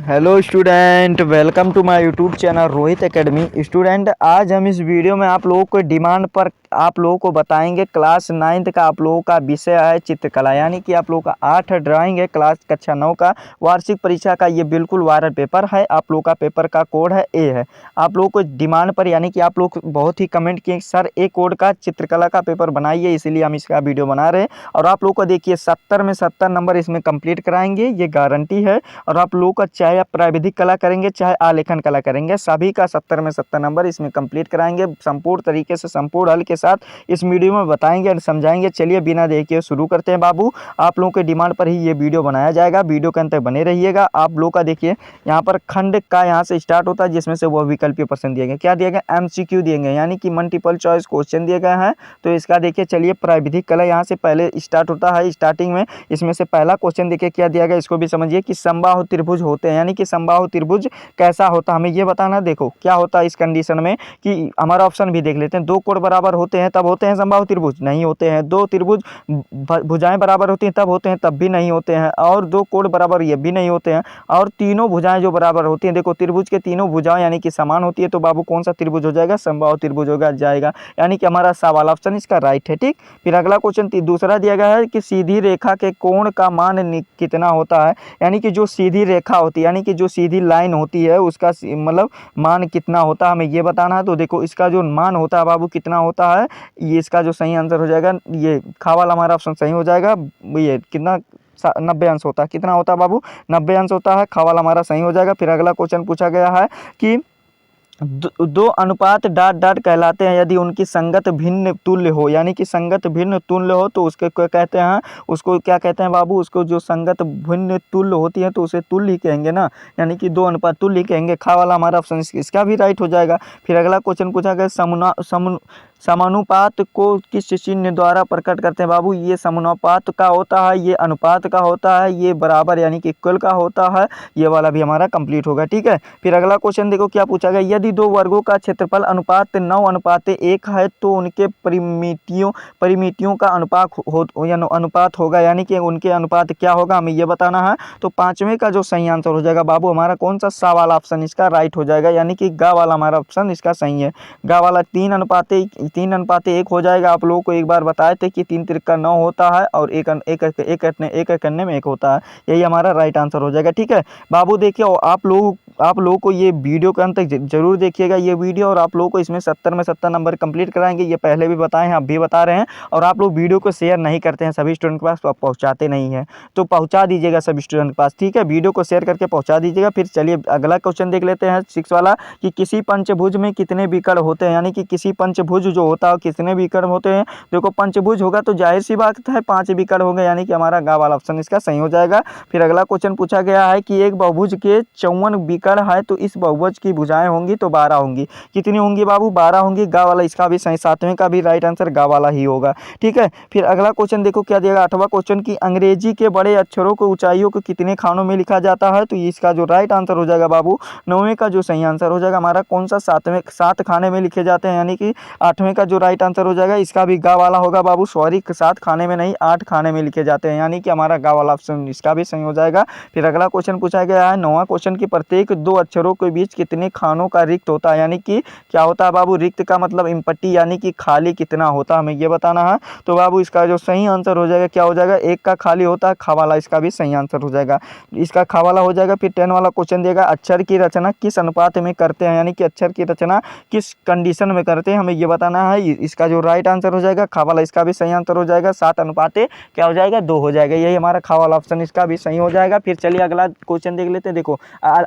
Hello student, welcome to my YouTube channel Rohit academy. Student, आज हम इस वीडियो में आप लोगों को डिमांड पर आप लोगों को बताएंगे क्लास 9th का आप लोगों का विषय है चित्रकला, यानी कि आप लोगों का 8 ड्राइंग है क्लास कक्षा 9 का वार्षिक परीक्षा का। ये बिल्कुल वायरल पेपर है। आप लोगों का पेपर का कोड है ए है। आप लोगों को डिमांड पर, यानी कि आप लोग बहुत ही कमेंट किए सर ए कोड का चित्रकला का पेपर बनाइए, इसीलिए हम इसका वीडियो बना रहे हैं। और आप लोग को देखिए 70 में 70 नंबर इसमें कंप्लीट कराएंगे, ये गारंटी है। और आप लोगों का चाहे आप प्राविधिक कला करेंगे चाहे आलेखन कला करेंगे, सभी का 70 में 70 नंबर इसमें कंप्लीट कराएंगे संपूर्ण तरीके से, संपूर्ण हल के साथ इस वीडियो में बताएंगे और समझाएंगे। चलिए बिना देखे शुरू करते हैं बाबू। आप लोगों के डिमांड पर ही ये वीडियो बनाया जाएगा, वीडियो के अंत तक बने रहिएगा। आप लोग का देखिए यहाँ पर खंड का यहाँ से स्टार्ट होता है, जिसमें से वो विकल्पीय प्रश्न दिए गए, क्या दिए गए, एमसीक्यू दिए गए, यानी कि मल्टीपल चॉइस क्वेश्चन दिए गए हैं। तो इसका देखिए, चलिए प्राविधिक कला यहाँ से पहले स्टार्ट होता है। स्टार्टिंग में इसमें से पहला क्वेश्चन देखिए क्या दिया गया, इसको भी समझिए कि समबाहु त्रिभुज होते हैं, यानी कि समबाहु त्रिभुज कैसा होता है हमें ये बताना। देखो क्या होता है इस कंडीशन में कि हमारा ऑप्शन भी देख लेते हैं। दो कोण बराबर होते हैं तब होते हैं समबाहु त्रिभुज, नहीं होते हैं। दो त्रिभुज भुजाएं बराबर होती हैं तब होते हैं, तब भी नहीं होते हैं। और दो कोण बराबर, ये भी नहीं होते हैं। और तीनों भुजाएं जो बराबर होती हैं, देखो त्रिभुज के तीनों भुजाएं यानी कि समान होती है, तो बाबू कौन सा त्रिभुज हो जाएगा, समबाहु त्रिभुज होगा जाएगा, यानी कि हमारा सा वाला ऑप्शन इसका राइट है। ठीक, फिर अगला क्वेश्चन दूसरा दिया गया है कि सीधी रेखा के कोण का मान कितना होता है, यानी कि जो सीधी रेखा होती है, यानी कि जो सीधी लाइन होती है उसका मतलब मान कितना होता है हमें ये बताना है। तो देखो इसका जो मान होता है बाबू कितना होता है, ये इसका जो सही आंसर हो जाएगा, ये खा वाला हमारा ऑप्शन सही हो जाएगा। ये कितना 90 अंश होता है, कितना होता है बाबू, 90 अंश होता है। खा वाला हमारा सही हो जाएगा। फिर अगला क्वेश्चन पूछा गया है कि दो अनुपात डॉट डॉट कहलाते हैं यदि उनकी संगत भिन्न तुल्य हो, यानी कि संगत भिन्न तुल्य हो तो उसके क्या कहते हैं, उसको क्या कहते हैं बाबू, उसको जो संगत भिन्न तुल्य होती है तो उसे तुल्य ही कहेंगे ना, यानी कि दो अनुपात तुल्य ही कहेंगे। खा वाला हमारा ऑप्शन इसका भी राइट हो जाएगा। फिर अगला क्वेश्चन पूछा गया समानुपात को किस चिन्ह द्वारा प्रकट करते हैं बाबू, ये समानुपात का होता है, ये अनुपात का होता है, ये बराबर यानी कि इक्वल का होता है। ये वाला भी हमारा कंप्लीट होगा। ठीक है, फिर अगला क्वेश्चन देखो क्या पूछा गया, यदि दो वर्गों का क्षेत्रफल अनुपात 9:1 है तो उनके परिमितियों का अनुपात होगा, यानी कि उनके अनुपात क्या होगा हमें ये बताना है। तो पांचवें का जो सही आंसर हो जाएगा बाबू हमारा कौन सा, सा वाला ऑप्शन इसका राइट हो जाएगा, यानी कि गा वाला हमारा ऑप्शन इसका सही है। गा वाला 3:1 हो जाएगा। आप लोगों को एक बार बताए थे कि 3 तिरका 9 होता है और एक करने में 1 होता है, यही हमारा राइट आंसर हो जाएगा। ठीक है बाबू, देखिए आप लोगों को ये वीडियो के अंत तक जरूर देखिएगा ये वीडियो, और आप लोगों को इसमें 70 में 70 नंबर कंप्लीट कराएंगे। ये पहले भी बताए हैं, अब भी बता रहे हैं। और आप लोग वीडियो को शेयर नहीं करते हैं सभी स्टूडेंट के पास, तो आप पहुंचाते नहीं हैं, तो पहुंचा दीजिएगा सभी स्टूडेंट के पास। ठीक है, वीडियो को शेयर करके पहुंचा दीजिएगा। फिर चलिए अगला क्वेश्चन देख लेते हैं 6 वाला कि किसी पंचभुज में कितने विकर्ण होते हैं, यानी कि किसी पंचभुज जो होता है कितने विकर्ण होते हैं। देखो पंचभुज होगा तो जाहिर सी बात है 5 विकर्ण होंगे, यानी कि हमारा गा वाला ऑप्शन इसका सही हो जाएगा। फिर अगला क्वेश्चन पूछा गया है कि एक बहुभुज के 54 विकर्ण है तो इस बहुभुज की भुजाएं होंगी तो 12 होंगी, कितनी होंगी बाबू, 12 होंगी। गा वाला इसका भी सही, 7वें का भी राइट आंसर गा वाला ही होगा। ठीक है, फिर अगला क्वेश्चन देखो क्या दिएगा, 8वां क्वेश्चन की अंग्रेजी के बड़े अक्षरों को ऊंचाइयों को कितने खानों में लिखा जाता है। तो इसका जो राइट आंसर हो जाएगा बाबू 9वें का जो सही आंसर हो जाएगा हमारा कौन सा, 7 खाने में लिखे जाते हैं, यानी कि 8वें का जो राइट आंसर हो जाएगा इसका भी गा वाला होगा बाबू, सॉरी 7 खाने में नहीं 8 खाने में लिखे जाते हैं, यानी कि हमारा गा वाला ऑप्शन इसका भी सही हो जाएगा। फिर अगला क्वेश्चन पूछा गया है 9वां क्वेश्चन की प्रत्येक दो अक्षरों के बीच कितने खानों का रिक्त होता है, यानी कि क्या होता है बाबू, रिक्त का मतलब इम्पट्टी, यानी कि खाली कितना होता है हमें ये बताना है। तो बाबू इसका जो सही आंसर हो जाएगा क्या हो जाएगा, 1 का खाली होता है, खा वाला इसका भी सही आंसर हो जाएगा, इसका खा वाला हो जाएगा। फिर 10 वाला क्वेश्चन देगा अक्षर की रचना किस अनुपात में करते हैं, यानी कि अक्षर की रचना किस कंडीशन में करते हैं हमें ये बताना है। इसका जो राइट आंसर हो जाएगा खा वाला इसका भी सही आंसर हो जाएगा, 7:2 क्या हो जाएगा, 2 हो जाएगा, यही हमारा खा वाला ऑप्शन इसका भी सही हो जाएगा। फिर चलिए अगला क्वेश्चन देख लेते हैं। देखो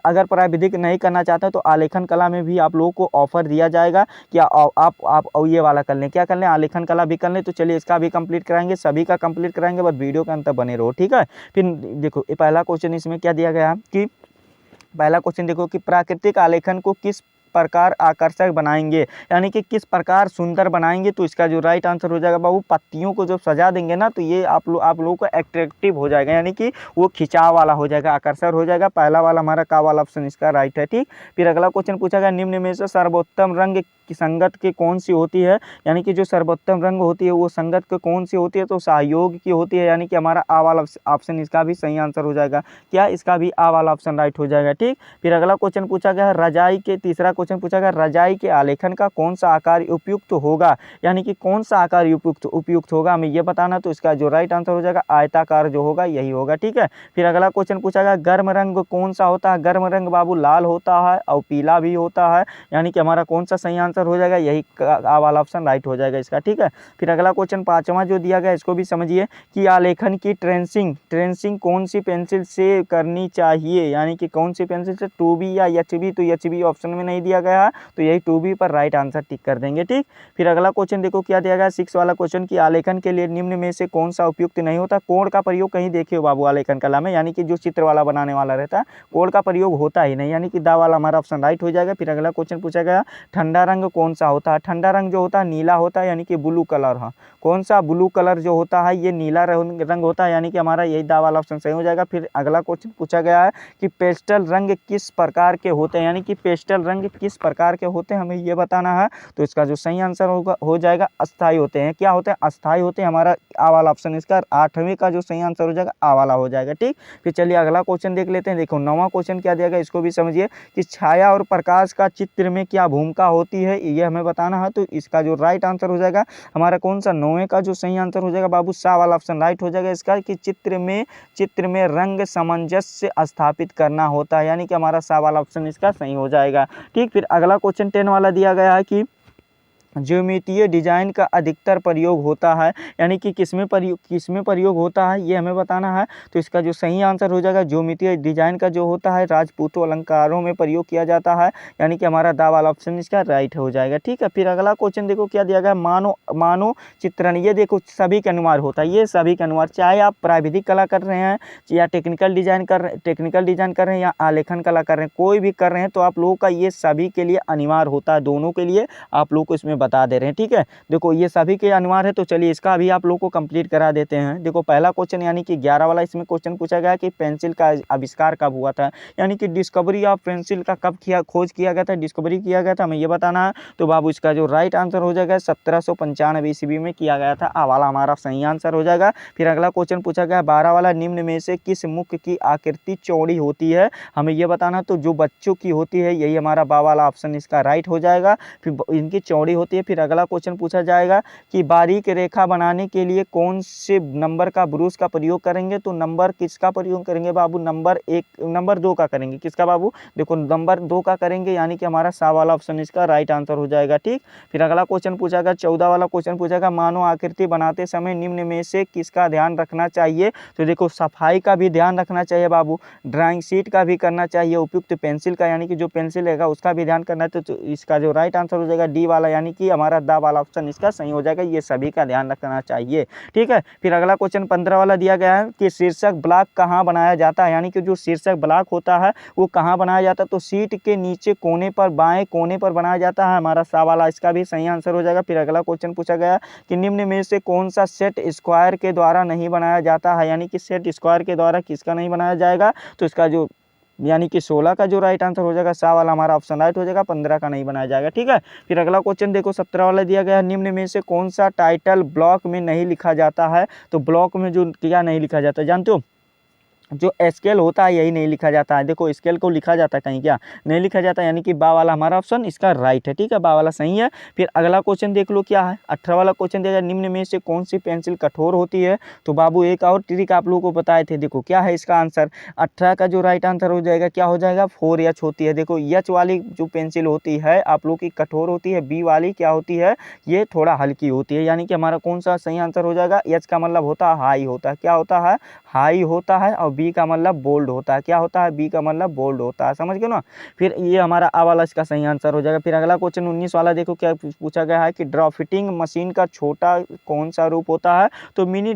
अगर प्राविधिक नहीं करना चाहते तो आलेखन कला में भी आप लोगों को ऑफर दिया जाएगा कि आप ये वाला कर लें, क्या कर लें, आलेखन कला भी कर लें। तो चलिए इसका भी कंप्लीट कराएंगे, सभी का कंप्लीट कराएंगे, बस वीडियो के अंत तक बने रहो। ठीक है, फिर देखो पहला क्वेश्चन इसमें क्या दिया गया कि पहला क्वेश्चन देखो कि प्राकृतिक आलेखन को किस प्रकार आकर्षक बनाएंगे, यानी कि किस प्रकार सुंदर बनाएंगे। तो इसका जो राइट आंसर हो जाएगा बाबू, पत्तियों को जब सजा देंगे ना तो ये आप लोगों को अट्रैक्टिव हो जाएगा, यानी कि वो खिंचाव वाला हो जाएगा, आकर्षक हो जाएगा। पहला वाला हमारा का वाला ऑप्शन इसका राइट है। ठीक, फिर अगला क्वेश्चन पूछा गया, निम्न में से सर्वोत्तम रंग की संगत के कौन सी होती है, यानी कि जो सर्वोत्तम रंग होती है वो संगत के कौन सी होती है। तो सहयोग की होती है, यानी कि हमारा आ वाला ऑप्शन इसका भी सही आंसर हो जाएगा। क्या, इसका भी आ वाला ऑप्शन राइट हो जाएगा। ठीक, फिर अगला क्वेश्चन पूछा गया रजाई के, तीसरा क्वेश्चन पूछा गया रजाई के आलेखन का कौन सा आकार उपयुक्त होगा, यानी कि कौन सा आकार उपयुक्त होगा, हमें यह बताना। तो इसका जो राइट आंसर हो जाएगा आयताकार जो होगा यही होगा। ठीक है, फिर अगला क्वेश्चन पूछा गया गर्म रंग कौन सा होता है। गर्म रंग बाबू लाल होता है और पीला भी होता है, यानी कि हमारा कौन सा सही आंसर हो जाएगा, यही आ वाला ऑप्शन राइट हो जाएगा इसका। ठीक है, फिर अगला क्वेश्चन पांचवा जो दिया गया इसको भी समझिए कि आलेखन की ट्रेसिंग कौन सी पेंसिल से करनी चाहिए, यानी कि कौन सी पेंसिल से, 2B या HB। तो HB ऑप्शन में नहीं दिया गया है तो यही 2B पर राइट आंसर टिक कर देंगे। ठीक, फिर अगला क्वेश्चन देखो क्या दिया गया 6 वाला क्वेश्चन की आलेखन के लिए निम्न में से कौन सा उपयुक्त नहीं होता। कोण का प्रयोग कहीं देखे हो बाबू आलेखन कला में, यानी कि जो चित्र वाला बनाने वाला रहता है कोण का प्रयोग होता ही नहीं, यानी कि दा वाला हमारा ऑप्शन राइट हो जाएगा। फिर अगला क्वेश्चन पूछा गया ठंडा रंग कौन सा होता है। ठंडा रंग जो होता है नीला होता है, यानी कि ब्लू कलर है। कौन सा, ब्लू कलर जो होता है ये नीला रंग होता है, यानी कि हमारा यही दा वाला ऑप्शन सही हो जाएगा। फिर अगला क्वेश्चन पूछा गया है कि पेस्टल रंग किस प्रकार के होते हैं, यानी कि पेस्टल रंग किस प्रकार के होते हैं, हमें ये बताना है। तो इसका जो सही आंसर होगा हो जाएगा अस्थाई होते हैं। क्या होते हैं, अस्थाई होते हैं। हमारा आ वाला ऑप्शन इसका 8वें का जो सही आंसर हो जाएगा आ वाला हो जाएगा। ठीक, फिर चलिए अगला क्वेश्चन देख लेते हैं। देखो 9वां क्वेश्चन क्या दिया गया इसको भी समझिए कि छाया और प्रकाश का चित्र में क्या भूमिका होती है, ये हमें बताना है। तो इसका जो राइट आंसर हो जाएगा हमारा कौन सा, 9वें का जो सही आंसर हो जाएगा बाबू सा वाला ऑप्शन राइट हो जाएगा इसका, कि चित्र में रंग सामंजस्य स्थापित करना होता है, यानी कि हमारा सा वाला ऑप्शन इसका सही हो जाएगा। ठीक, फिर अगला क्वेश्चन 10 वाला दिया गया है कि ज्योमेट्रीय डिजाइन का अधिकतर प्रयोग होता है, यानी कि किसमें प्रयोग होता है ये हमें बताना है। तो इसका जो सही आंसर हो जाएगा ज्योमेट्रीय डिजाइन का जो होता है राजपूतों अलंकारों में प्रयोग किया जाता है, यानी कि हमारा दा वाला ऑप्शन इसका राइट हो जाएगा। ठीक है, फिर अगला क्वेश्चन देखो क्या दिया गया, मानो चित्रण। ये देखो सभी का अनुवाद होता है, ये सभी का अनुवाद, चाहे आप प्राविधिक कला कर रहे हैं या टेक्निकल डिजाइन कर रहे हैं या आलेखन कला कर रहे हैं, कोई भी कर रहे हैं तो आप लोगों का ये सभी के लिए अनिवार्य होता है, दोनों के लिए आप लोग को इसमें बता दे रहे हैं। ठीक है, देखो ये सभी के अनिवार्य है। तो चलिए इसका भी आप लोग को कंप्लीट करा देते हैं। देखो पहला क्वेश्चन यानी कि 11 वाला, इसमें क्वेश्चन पूछा गया कि पेंसिल का आविष्कार कब हुआ था, यानी कि डिस्कवरी ऑफ पेंसिल का कब खोज किया गया था, डिस्कवरी किया गया था, हमें ये बताना है। तो बाबू इसका जो राइट आंसर हो जाएगा 1795 ईस्वी में किया गया था, आ वाला हमारा सही आंसर हो जाएगा। फिर अगला क्वेश्चन पूछा गया 12 वाला, निम्न में से किस मुख की आकृति चौड़ी होती है, हमें ये बताना। तो जो बच्चों की होती है यही हमारा बा वाला ऑप्शन इसका राइट हो जाएगा, फिर इनकी चौड़ी होती है। फिर अगला क्वेश्चन पूछा जाएगा कि बारीक रेखा बनाने के लिए कौन से नंबर का ब्रूश का प्रयोग करेंगे। तो नंबर किसका प्रयोग करेंगे बाबू, नंबर 2 का करेंगे। किसका बाबू, देखो नंबर 2 का करेंगे, यानी कि हमारा सा वाला ऑप्शन इसका राइट आंसर हो जाएगा। ठीक, फिर अगला क्वेश्चन पूछा गया 14 वाला क्वेश्चन पूछा गया मानव आकृति बनाते समय निम्न में से किसका ध्यान रखना चाहिए। तो देखो सफाई का भी ध्यान रखना चाहिए बाबू, ड्राइंग शीट का भी करना चाहिए, उपयुक्त पेंसिल का यानी कि जो पेंसिल रहेगा उसका भी ध्यान करना है। तो इसका जो राइट आंसर हो जाएगा डी वाला, यानी कि हमारा दा वाला ऑप्शन इसका सही हो जाएगा, ये सभी का ध्यान रखना चाहिए। ठीक है, फिर अगला क्वेश्चन 15 वाला दिया गया है कि शीर्षक ब्लॉक कहाँ बनाया जाता है, यानी कि जो शीर्षक ब्लॉक होता है वो कहाँ बनाया जाता है। तो सीट के नीचे कोने पर, बाएं कोने पर बनाया जाता है, हमारा सा वाला इसका भी सही आंसर हो जाएगा। फिर अगला क्वेश्चन पूछा गया कि निम्न में से कौन सा सेट स्क्वायर के द्वारा नहीं बनाया जाता है, यानी कि सेट स्क्वायर के द्वारा किसका नहीं बनाया जाएगा। तो इसका जो यानी कि 16 का जो राइट आंसर हो जाएगा सा वाला हमारा ऑप्शन राइट हो जाएगा, 15 का नहीं बनाया जाएगा। ठीक है, फिर अगला क्वेश्चन देखो 17 वाला दिया गया है निम्न में से कौन सा टाइटल ब्लॉक में नहीं लिखा जाता है। तो ब्लॉक में जो क्या नहीं लिखा जाता है जानते हो, जो स्केल होता है यही नहीं लिखा जाता है। देखो स्केल को लिखा जाता है कहीं, क्या नहीं लिखा जाता, यानी कि बा वाला हमारा ऑप्शन इसका राइट है। ठीक है, बा वाला सही है। फिर अगला क्वेश्चन देख लो क्या है, 18 वाला क्वेश्चन दिया जाए निम्न में से कौन सी पेंसिल कठोर होती है। तो बाबू एक और ट्रिक आप लोगों को बताए थे, देखो क्या है इसका आंसर, 18 का जो राइट आंसर हो जाएगा क्या हो जाएगा 4H होती है। देखो एच वाली जो पेंसिल होती है आप लोग की कठोर होती है, बी वाली क्या होती है ये थोड़ा हल्की होती है, यानी कि हमारा कौन सा सही आंसर हो जाएगा, एच का मतलब होता है हाई होता है, क्या होता है हाई होता है और बी का मतलब बोल्ड होता है। क्या होता है? बी का मतलब बोल्ड होता है। समझ गए ना? फिर ये हमारा आ वाला इसका सही आंसर हो जाएगा। फिर अगला क्वेश्चन 19 वाला देखो क्या पूछा गया है कि ड्रॉप फिटिंग मशीन का छोटा कौन सा रूप होता है? तो मिनी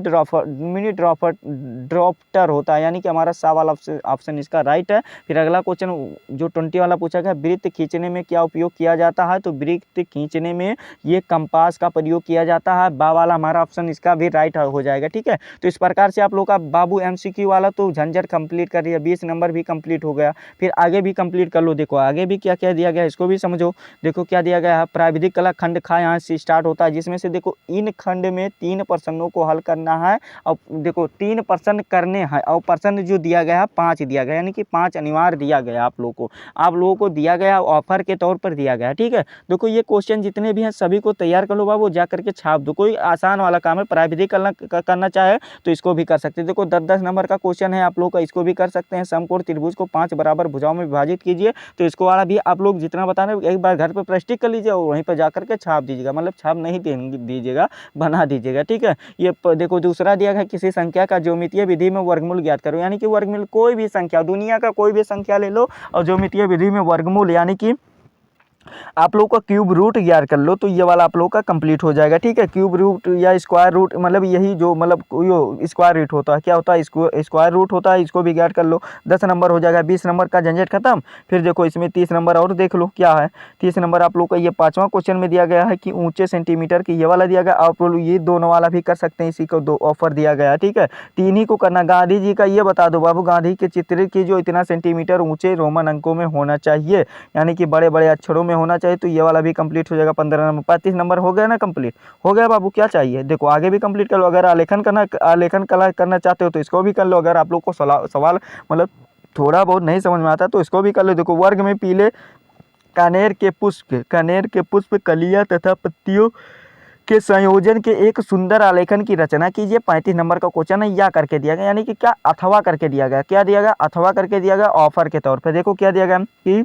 ड्रॉफ्टर होता है, यानी कि हमारा सा वाला ऑप्शन इसका राइट है। फिर अगला क्वेश्चन जो 20 वाला पूछा गया, वृत्त खींचने में क्या उपयोग किया जाता है? तो वृत्त खींचने में ये कंपास का प्रयोग किया जाता है। बा वाला हमारा ऑप्शन इसका भी राइट हो जाएगा। ठीक है, तो इस प्रकार से आप लोग का बाबू एमसीक्यू वाला तो झंझट कंप्लीट कर दिया, 20 नंबर भी कंप्लीट हो गया। फिर आगे भी कंप्लीट कर लो। देखो आगे भी क्या क्या दिया गया है इसको भी समझो। देखो क्या दिया गया है, प्राविधिक कला खंड खा यहाँ से स्टार्ट होता है, जिसमें से देखो इन खंड में 3 प्रश्नों को हल करना है। और देखो 3 प्रश्न करने हैं और प्रश्न जो दिया गया है 5 दिया गया, यानी कि 5 अनिवार्य दिया गया आप लोगों को दिया गया, ऑफर के तौर पर दिया गया। ठीक है, देखो ये क्वेश्चन जितने भी हैं सभी को तैयार कर लो बाबू, जा करके छाप दो। कोई आसान वाला काम है, प्राविधिक करना चाहे तो इसको भी कर सकते हैं। देखो 10-10 नंबर का क्वेश्चन है आप लोग का, इसको भी कर सकते हैं। समकोण त्रिभुज को 5 बराबर भुजाओं में विभाजित कीजिए, तो इसको वाला भी आप लोग जितना बता रहे हैं एक बार घर पर प्रैक्टिस कर लीजिए और वहीं पर जाकर के छाप दीजिएगा, मतलब छाप नहीं दीजिएगा, बना दीजिएगा। ठीक है, ये देखो दूसरा दिया गया किसी संख्या का ज्यामितीय विधि में वर्गमूल ज्ञात करो, यानी कि वर्गमूल कोई भी संख्या, दुनिया का कोई भी संख्या ले लो और ज्यामितीय विधि में वर्गमूल यानी कि आप लोग का क्यूब रूट याद कर लो, तो ये वाला आप लोग का कंप्लीट हो जाएगा। ठीक है, क्यूब रूट या स्क्वायर रूट मतलब यही जो मतलब स्क्वायर रूट होता है, क्या होता है? स्क्वायर रूट होता है, इसको भी याद कर लो। 10 नंबर हो जाएगा, 20 नंबर का झंझट खत्म। फिर देखो इसमें 30 नंबर और देख लो क्या है। 30 नंबर आप लोग का ये 5वां क्वेश्चन में दिया गया है कि ऊंचे सेंटीमीटर की, ये वाला दिया गया। आप लोग ये दोनों वाला भी कर सकते हैं, इसी को 2 ऑफर दिया गया है। ठीक है, 3 ही को करना। गांधी जी का ये बता दो बाबू, गांधी के चित्र की जो इतना सेंटीमीटर ऊंचे रोमन अंकों में होना चाहिए, यानी कि बड़े बड़े अक्षरों में होना चाहिए, तो ये वाला भी कंप्लीट हो जाएगा। 15 नंबर 35 नंबर हो गया ना, कंप्लीट हो गया बाबू। क्या चाहिए? देखो आगे भी कंप्लीट कर लो। अगर आलेखन कला करना चाहते हो तो इसको भी कर लो। अगर आप लोग को सवाल मतलब थोड़ा बहुत नहीं समझ में आता तो इसको भी कर लो। देखो वर्ग में पीले कनेर के पुष्प कलियां तथा पत्तियों के संयोजन के एक सुंदर आलेखन की रचना कीजिए। 35 नंबर का क्वेश्चन है, या करके दिया गया, यानी कि क्या? अथवा करके दिया गया। क्या दिया गया? अथवा करके दिया गया ऑफर के तौर पर। देखो क्या दिया गया कि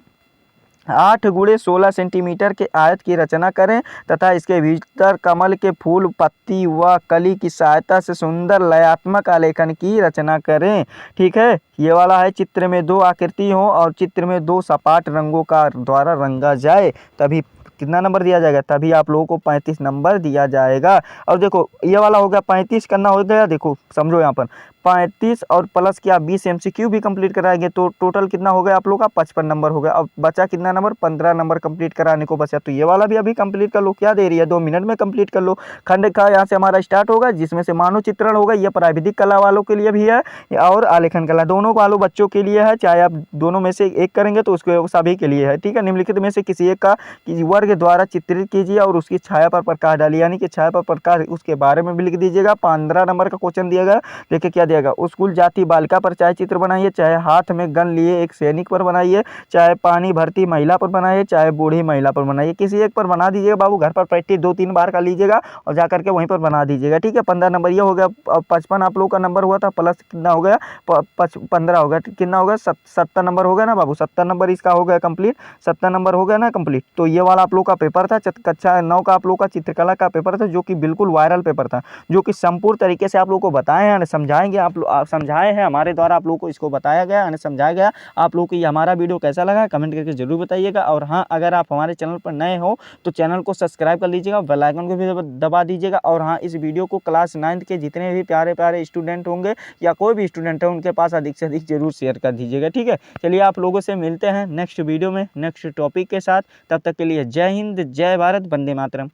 8 गुणे 16 सेंटीमीटर के आयत की रचना करें तथा इसके भीतर कमल के फूल, पत्ती व कली की सहायता से सुंदर लयात्मक आलेखन की रचना करें। ठीक है, ये वाला है चित्र में 2 आकृति हो और चित्र में 2 सपाट रंगों का द्वारा रंगा जाए, तभी कितना नंबर दिया जाएगा? तभी आप लोगों को 35 नंबर दिया जाएगा। और देखो ये वाला हो गया 35 करना हो गया। देखो समझो यहाँ पर 35 और प्लस क्या 20 एमसीक्यू भी कंप्लीट कराएंगे तो टोटल कितना हो गया आप लोग का? 55 नंबर हो गया। अब बचा कितना नंबर? 15 नंबर कंप्लीट कराने को बचा, तो ये वाला भी अभी कंप्लीट कर लो। क्या दे रही है? 2 मिनट में कंप्लीट कर लो। खंड का यहाँ से हमारा स्टार्ट होगा, जिसमें से मानव चित्रण होगा, ये प्राविधिक कला वालों के लिए भी है और आलेखन कला, दोनों वालों बच्चों के लिए है। चाहे आप दोनों में से एक करेंगे तो उसके सभी के लिए है। ठीक है, निम्नलिखित में से किसी एक का किसी वर्ग द्वारा चित्रित कीजिए और उसकी छाया पर प्रकाश डालिए, यानी कि छाया पर प्रकाश उसके बारे में भी लिख दीजिएगा। 15 नंबर का क्वेश्चन दिया गया। देखिए क्या दिया गया, स्कूल जाती बालिका पर चाहे चित्र बनाइए, चाहे हाथ में गन लिए एक सैनिक पर बनाइए, चाहे पानी भरती महिला पर बनाइए, चाहे बूढ़ी महिला पर बनाइए, किसी एक पर बना दीजिएगा बाबू। घर पर प्रैक्टिस 2-3 बार कर लीजिएगा और जाकर के वहीं पर बना दीजिएगा। ठीक है, 15 नंबर ये हो गया। 55 आप लोग का नंबर हुआ था, प्लस कितना हो गया? 15 हो गया। कितना हो गया? 70 नंबर हो गया ना बाबू। 70 नंबर इसका हो गया कंप्लीट। 70 नंबर हो गया ना कंप्लीट। तो ये वाला आप लोग का पेपर था, कक्षा 9 का आप लोग का चित्रकला का पेपर था, जो कि बिल्कुल वायरल पेपर था, जो कि संपूर्ण तरीके से आप लोग को बताए हैं, समझाएंगे आप समझाए हैं हमारे द्वारा, आप लोग को इसको बताया गया, समझाया गया। आप लोग को ये हमारा वीडियो कैसा लगा कमेंट करके जरूर बताइएगा। और हाँ, अगर आप हमारे चैनल पर नए हो तो चैनल को सब्सक्राइब कर लीजिएगा, बेल आइकन को भी दबा दीजिएगा। और हाँ, इस वीडियो को क्लास 9 के जितने भी प्यारे प्यारे स्टूडेंट होंगे या कोई भी स्टूडेंट है उनके पास अधिक से अधिक जरूर शेयर कर दीजिएगा। ठीक है, चलिए आप लोगों से मिलते हैं नेक्स्ट वीडियो में नेक्स्ट टॉपिक के साथ। तब तक के लिए जय हिंद, जय भारत, वंदे मातरम।